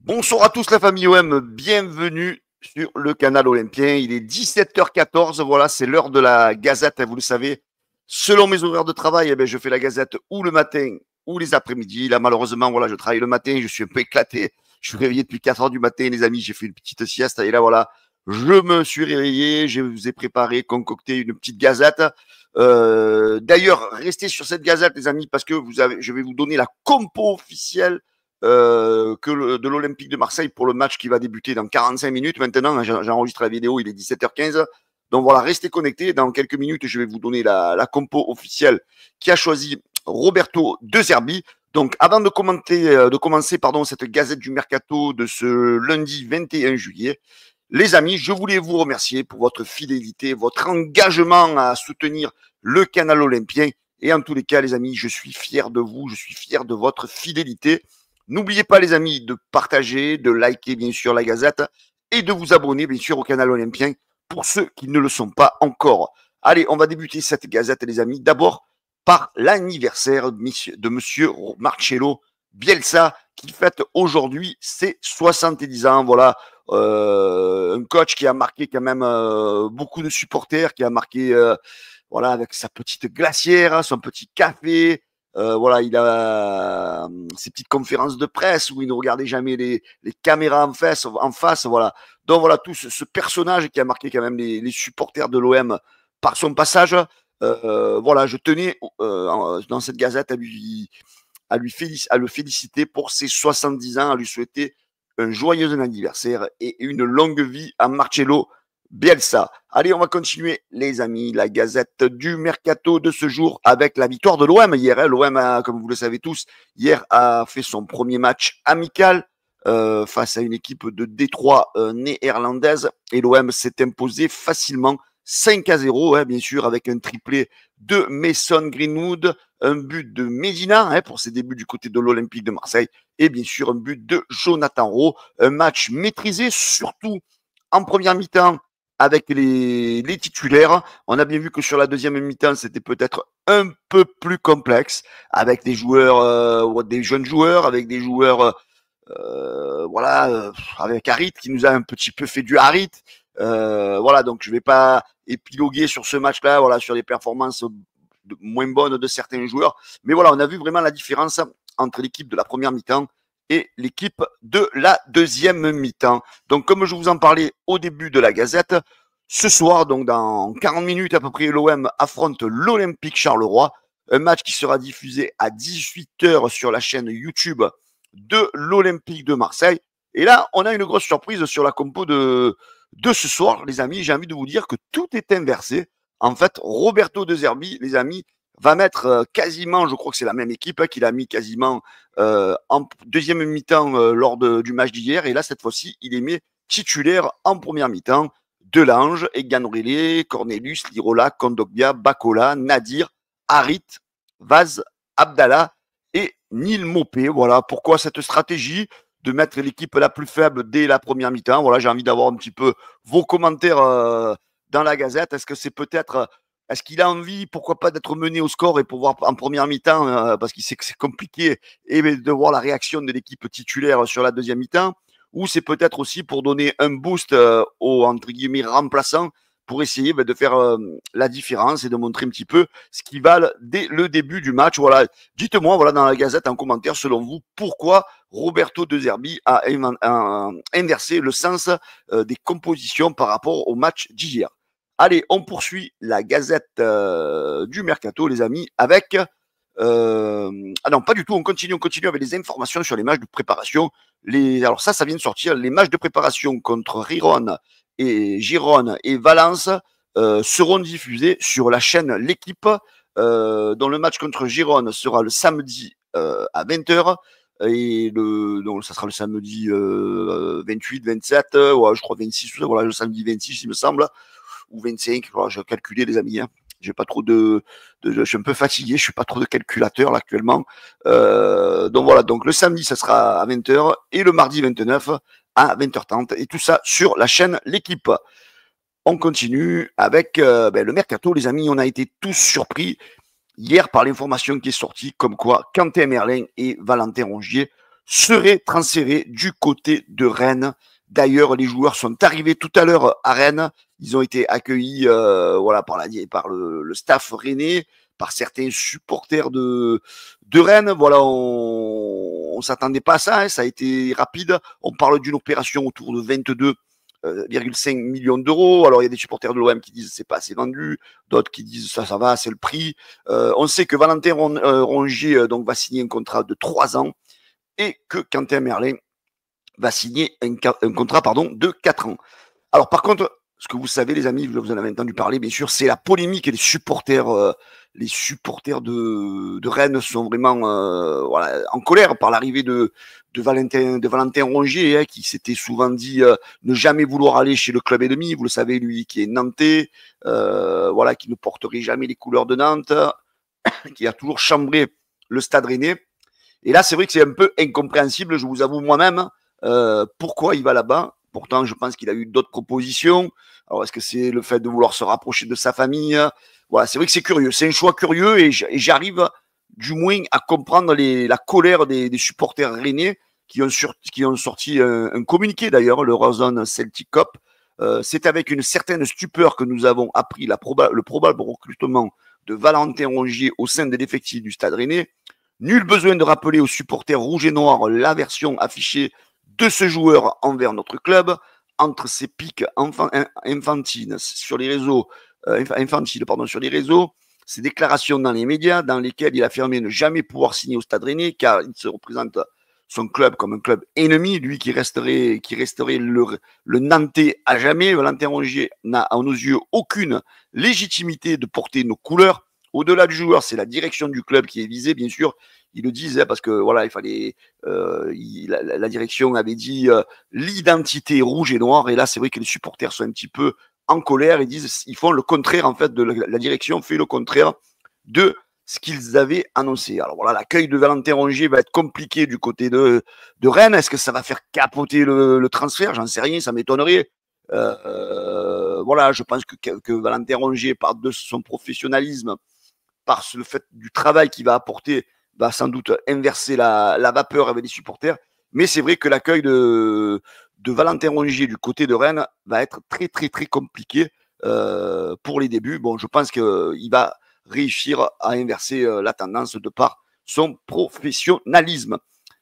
Bonsoir à tous la famille OM, bienvenue sur le canal Olympien. Il est 17h14, voilà, c'est l'heure de la Gazette, vous le savez. Selon mes horaires de travail, je fais la Gazette ou le matin ou les après-midi. Là, malheureusement, voilà, je travaille le matin, je suis un peu éclaté. Je suis réveillé depuis 4 heures du matin, les amis, j'ai fait une petite sieste. Et là, voilà, je me suis réveillé, je vous ai préparé, concocté une petite Gazette. D'ailleurs, restez sur cette Gazette, les amis, parce que je vais vous donner la compo officielle de l'Olympique de Marseille pour le match qui va débuter dans 45 minutes. Maintenant, j'enregistre la vidéo, il est 17h15. Donc voilà, restez connectés. Dans quelques minutes, je vais vous donner la compo officielle qui a choisi Roberto De Zerbi. Donc avant de commencer cette gazette du mercato de ce lundi 21 juillet, les amis, je voulais vous remercier pour votre fidélité, votre engagement à soutenir le canal Olympien. Et en tous les cas, les amis, je suis fier de vous, je suis fier de votre fidélité. N'oubliez pas, les amis, de partager, de liker, bien sûr, la Gazette et de vous abonner, bien sûr, au canal Olympien pour ceux qui ne le sont pas encore. Allez, on va débuter cette Gazette, les amis. D'abord, par l'anniversaire de monsieur Marcelo Bielsa, qui fête aujourd'hui ses 70 ans. Voilà, un coach qui a marqué quand même beaucoup de supporters, qui a marqué voilà, avec sa petite glacière, son petit café, voilà, il a ses petites conférences de presse où il ne regardait jamais les caméras en face, voilà. Donc voilà, tout ce personnage qui a marqué quand même les supporters de l'OM par son passage. Voilà, je tenais dans cette gazette à le féliciter pour ses 70 ans, à lui souhaiter un joyeux anniversaire et une longue vie à Marcelo Bielsa. Allez, on va continuer, les amis. La gazette du mercato de ce jour avec la victoire de l'OM hier. Hein. L'OM, comme vous le savez tous, hier a fait son premier match amical face à une équipe de Détroit néerlandaise. Et l'OM s'est imposé facilement 5-0, hein, bien sûr, avec un triplé de Mason Greenwood, un but de Medina hein, pour ses débuts du côté de l'Olympique de Marseille et bien sûr un but de Jonathan Rowe. Un match maîtrisé, surtout en première mi-temps avec les titulaires. On a bien vu que sur la deuxième mi-temps, c'était peut-être un peu plus complexe avec des joueurs, des jeunes joueurs, avec des joueurs, voilà, avec Harit qui nous a un petit peu fait du Harit. Voilà, donc je vais pas épiloguer sur ce match-là, voilà, sur les performances moins bonnes de certains joueurs. Mais voilà, on a vu vraiment la différence entre l'équipe de la première mi-temps et l'équipe de la deuxième mi-temps. Donc, comme je vous en parlais au début de la Gazette, ce soir, donc dans 40 minutes à peu près, l'OM affronte l'Olympique Charleroi. Un match qui sera diffusé à 18h sur la chaîne YouTube de l'Olympique de Marseille. Et là, on a une grosse surprise sur la compo de ce soir, les amis. J'ai envie de vous dire que tout est inversé. En fait, Roberto De Zerbi, les amis, va mettre quasiment, je crois que c'est la même équipe hein, qu'il a mis quasiment en deuxième mi-temps lors du match d'hier. Et là, cette fois-ci, il est mis titulaire en première mi-temps. Delange, Egan Cornelius, Lirola, Kondogbia, Bakola, Nadir, Harit, Vaz, Abdallah et Neil Mopé. Voilà pourquoi cette stratégie de mettre l'équipe la plus faible dès la première mi-temps. Voilà, j'ai envie d'avoir un petit peu vos commentaires dans la Gazette. Est-ce que c'est peut-être est-ce qu'il a envie, pourquoi pas, d'être mené au score et pouvoir en première mi-temps, parce qu'il sait que c'est compliqué, et de voir la réaction de l'équipe titulaire sur la deuxième mi-temps, ou c'est peut-être aussi pour donner un boost aux entre guillemets remplaçants pour essayer de faire la différence et de montrer un petit peu ce qu'ils valent dès le début du match. Voilà, dites-moi voilà dans la Gazette en commentaire selon vous pourquoi Roberto De Zerbi a inversé le sens des compositions par rapport au match d'hier. Allez, on poursuit la Gazette du mercato, les amis, avec ah non, pas du tout. On continue avec les informations sur les matchs de préparation. Alors ça vient de sortir. Les matchs de préparation contre Girone et Valence seront diffusés sur la chaîne L'Équipe, dont le match contre Girone sera le samedi à 20h. Et donc ça sera le samedi 28, 27, ouais, je crois 26, voilà, le samedi 26, il me semble, ou 25. Voilà, je vais calculer, les amis. Hein. J'ai pas trop je suis un peu fatigué, je suis pas trop de calculateur là actuellement. Donc voilà, donc le samedi ça sera à 20h et le mardi 29 à 20h30 et tout ça sur la chaîne L'Équipe. On continue avec le mercato, les amis. On a été tous surpris hier par l'information qui est sortie comme quoi Quentin Merlin et Valentin Rongier serait transféré du côté de Rennes. D'ailleurs, les joueurs sont arrivés tout à l'heure à Rennes. Ils ont été accueillis voilà, par le staff rennais, par certains supporters de Rennes. Voilà, on s'attendait pas à ça, hein, ça a été rapide. On parle d'une opération autour de 22,5 millions d'euros. Alors, il y a des supporters de l'OM qui disent c'est pas assez vendu, d'autres qui disent ça va, c'est le prix. On sait que Valentin Rongier donc, va signer un contrat de 3 ans et que Quentin Merlin va signer un contrat de 4 ans. Alors, par contre, ce que vous savez, les amis, vous en avez entendu parler, bien sûr, c'est la polémique et les supporters de Rennes sont vraiment voilà, en colère par l'arrivée de Valentin Rongier, hein, qui s'était souvent dit ne jamais vouloir aller chez le club ennemi. Vous le savez, lui qui est nantais, voilà, qui ne porterait jamais les couleurs de Nantes, qui a toujours chambré le Stade Rennais. Et là, c'est vrai que c'est un peu incompréhensible, je vous avoue moi-même, pourquoi il va là-bas. Pourtant, je pense qu'il a eu d'autres propositions. Alors, est-ce que c'est le fait de vouloir se rapprocher de sa famille? Voilà, c'est vrai que c'est curieux. C'est un choix curieux et j'arrive du moins à comprendre la colère des supporters rennais qui ont sorti un communiqué d'ailleurs, le Rosen Celtic Cup. C'est avec une certaine stupeur que nous avons appris le probable recrutement de Valentin Rongier au sein de l'effectif du Stade Rennais. Nul besoin de rappeler aux supporters rouges et noirs l'aversion affichée de ce joueur envers notre club. Entre ses pics infantiles sur les réseaux, ses déclarations dans les médias dans lesquelles il affirmait ne jamais pouvoir signer au Stade Rennais car il se représente son club comme un club ennemi, lui qui resterait le Nantais à jamais. Valentin Rongier n'a à nos yeux aucune légitimité de porter nos couleurs. Au-delà du joueur, c'est la direction du club qui est visée, bien sûr. Ils le disent, hein, parce que voilà, il fallait. La direction avait dit l'identité rouge et noire, et là, c'est vrai que les supporters sont un petit peu en colère. Ils font le contraire, en fait, la direction fait le contraire de ce qu'ils avaient annoncé. Alors voilà, l'accueil de Valentin Rongier va être compliqué du côté de Rennes. Est-ce que ça va faire capoter le transfert? J'en sais rien, ça m'étonnerait. Voilà, je pense que Valentin Rongier, par de son professionnalisme, par le fait du travail qu'il va apporter, va sans doute inverser la vapeur avec les supporters. Mais c'est vrai que l'accueil de Valentin Rongier du côté de Rennes va être très, très, très compliqué pour les débuts. Bon, je pense qu'il va réussir à inverser la tendance de par son professionnalisme.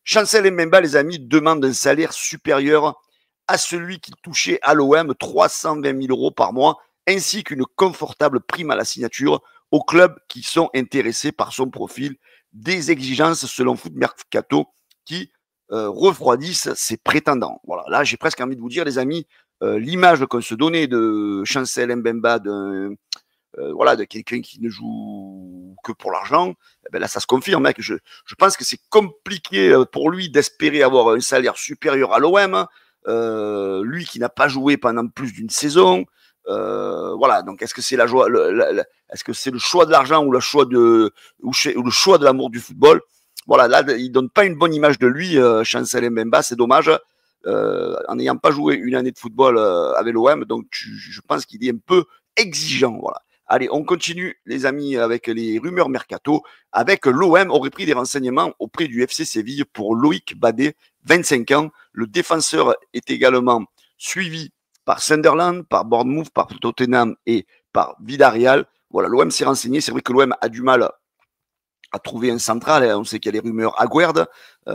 Chancel Mbemba, les amis, demande un salaire supérieur à celui qu'il touchait à l'OM, 320 000 euros par mois, ainsi qu'une confortable prime à la signature aux clubs qui sont intéressés par son profil, des exigences selon Foot Mercato qui refroidissent ses prétendants. Voilà, là j'ai presque envie de vous dire, les amis, l'image qu'on se donnait de Chancel Mbemba, voilà, de quelqu'un qui ne joue que pour l'argent, eh ben là ça se confirme. Mec. Je pense que c'est compliqué pour lui d'espérer avoir un salaire supérieur à l'OM, lui qui n'a pas joué pendant plus d'une saison. Voilà, donc est-ce que c'est est-ce que c'est le choix de l'argent ou le choix de l'amour du football? Voilà, là il donne pas une bonne image de lui, Chancel Mbemba, c'est dommage. En n'ayant pas joué une année de football avec l'OM, donc je pense qu'il est un peu exigeant. Voilà. Allez, on continue, les amis, avec les rumeurs mercato. Avec l'OM aurait pris des renseignements auprès du FC Séville pour Loïc Badé, 25 ans. Le défenseur est également suivi par Sunderland, par Bournemouth, par Tottenham et par Villarreal. Voilà, l'OM s'est renseigné. C'est vrai que l'OM a du mal à trouver un central. Hein. On sait qu'il y a les rumeurs à Guerd.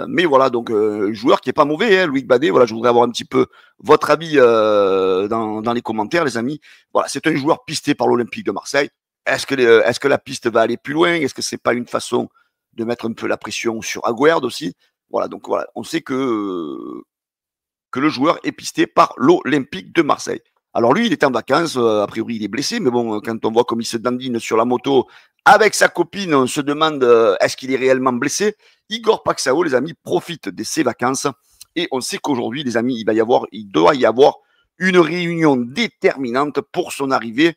Mais voilà, donc un joueur qui est pas mauvais, hein, Loïc Badé. Voilà, je voudrais avoir un petit peu votre avis dans les commentaires, les amis. Voilà, c'est un joueur pisté par l'Olympique de Marseille. Est-ce que la piste va aller plus loin? Est-ce que c'est pas une façon de mettre un peu la pression sur Aguerd aussi? Voilà, donc voilà, on sait que le joueur est pisté par l'Olympique de Marseille. Alors lui, il est en vacances, a priori il est blessé, mais bon, quand on voit comme il se dandine sur la moto avec sa copine, on se demande est-ce qu'il est réellement blessé. Igor Paxao, les amis, profite de ses vacances et on sait qu'aujourd'hui, les amis, il doit y avoir une réunion déterminante pour son arrivée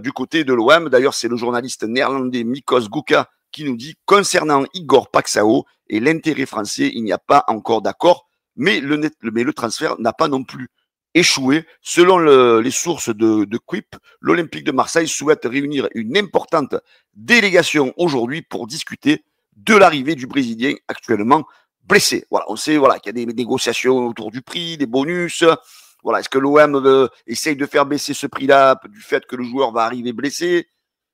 du côté de l'OM. D'ailleurs, c'est le journaliste néerlandais Mikos Guka qui nous dit concernant Igor Paxao et l'intérêt français, il n'y a pas encore d'accord, mais le transfert n'a pas non plus échoué. Selon les sources de Quip, l'Olympique de Marseille souhaite réunir une importante délégation aujourd'hui pour discuter de l'arrivée du Brésilien actuellement blessé. Voilà, on sait voilà, qu'il y a des négociations autour du prix, des bonus. Voilà, est-ce que l'OM essaye de faire baisser ce prix-là du fait que le joueur va arriver blessé?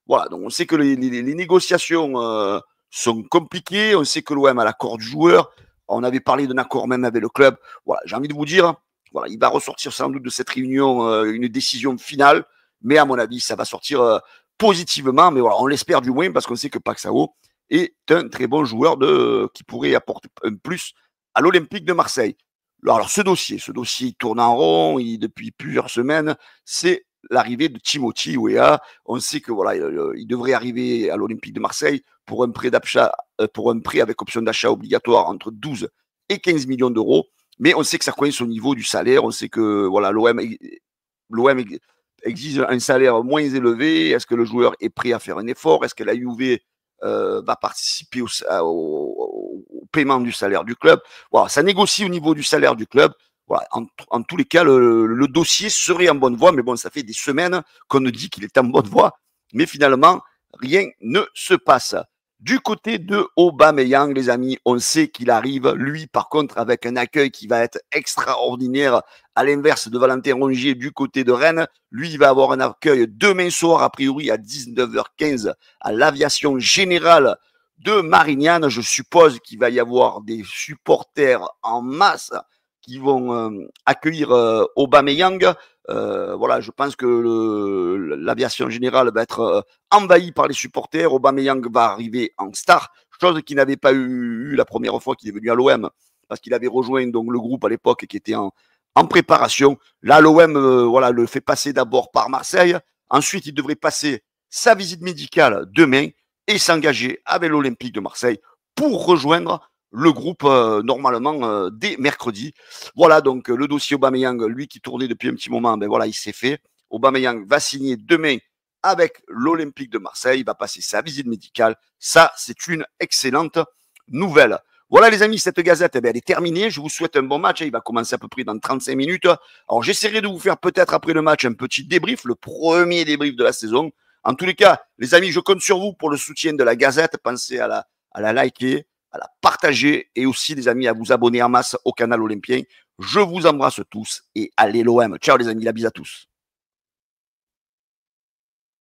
Voilà, donc on sait que les négociations sont compliquées. On sait que l'OM a l'accord du joueur. On avait parlé d'un accord même avec le club. Voilà, j'ai envie de vous dire, voilà, il va ressortir sans doute de cette réunion une décision finale, mais à mon avis, ça va sortir positivement. Mais voilà, on l'espère du moins parce qu'on sait que Paxao est un très bon joueur qui pourrait apporter un plus à l'Olympique de Marseille. Alors, ce dossier, il tourne en rond depuis plusieurs semaines. C'est l'arrivée de Timothy Weah. On sait que voilà, il devrait arriver à l'Olympique de Marseille pour un prêt avec option d'achat obligatoire entre 12 et 15 millions d'euros. Mais on sait que ça coince au niveau du salaire. On sait que voilà, l'OM exige un salaire moins élevé. Est-ce que le joueur est prêt à faire un effort? Est-ce que la Juve va participer au paiement du salaire du club? Voilà, ça négocie au niveau du salaire du club. Voilà, en tous les cas, le dossier serait en bonne voie, mais bon, ça fait des semaines qu'on nous dit qu'il est en bonne voie, mais finalement, rien ne se passe. Du côté de Aubameyang, les amis, on sait qu'il arrive, lui, par contre, avec un accueil qui va être extraordinaire, à l'inverse de Valentin Rongier du côté de Rennes. Lui, il va avoir un accueil demain soir, a priori, à 19h15, à l'Aviation Générale de Marignane. Je suppose qu'il va y avoir des supporters en masse qui vont accueillir Aubameyang. Voilà, je pense que l'aviation générale va être envahie par les supporters. Aubameyang va arriver en star, chose qu'il n'avait pas eu la première fois qu'il est venu à l'OM, parce qu'il avait rejoint donc le groupe à l'époque qui était en préparation. Là, l'OM voilà, le fait passer d'abord par Marseille. Ensuite, il devrait passer sa visite médicale demain et s'engager avec l'Olympique de Marseille pour rejoindre le groupe normalement dès mercredi. Voilà donc le dossier Aubameyang, lui qui tournait depuis un petit moment, ben voilà, il s'est fait. Aubameyang va signer demain avec l'Olympique de Marseille, il va passer sa visite médicale. Ça, c'est une excellente nouvelle. Voilà les amis, cette gazette, eh bien, elle est terminée. Je vous souhaite un bon match. Il va commencer à peu près dans 35 minutes. Alors j'essaierai de vous faire peut-être après le match un petit débrief, le premier débrief de la saison. En tous les cas, les amis, je compte sur vous pour le soutien de la gazette. Pensez à la liker, à la partager et aussi, les amis, à vous abonner en masse au canal Olympien. Je vous embrasse tous et allez l'OM. Ciao les amis, la bise à tous.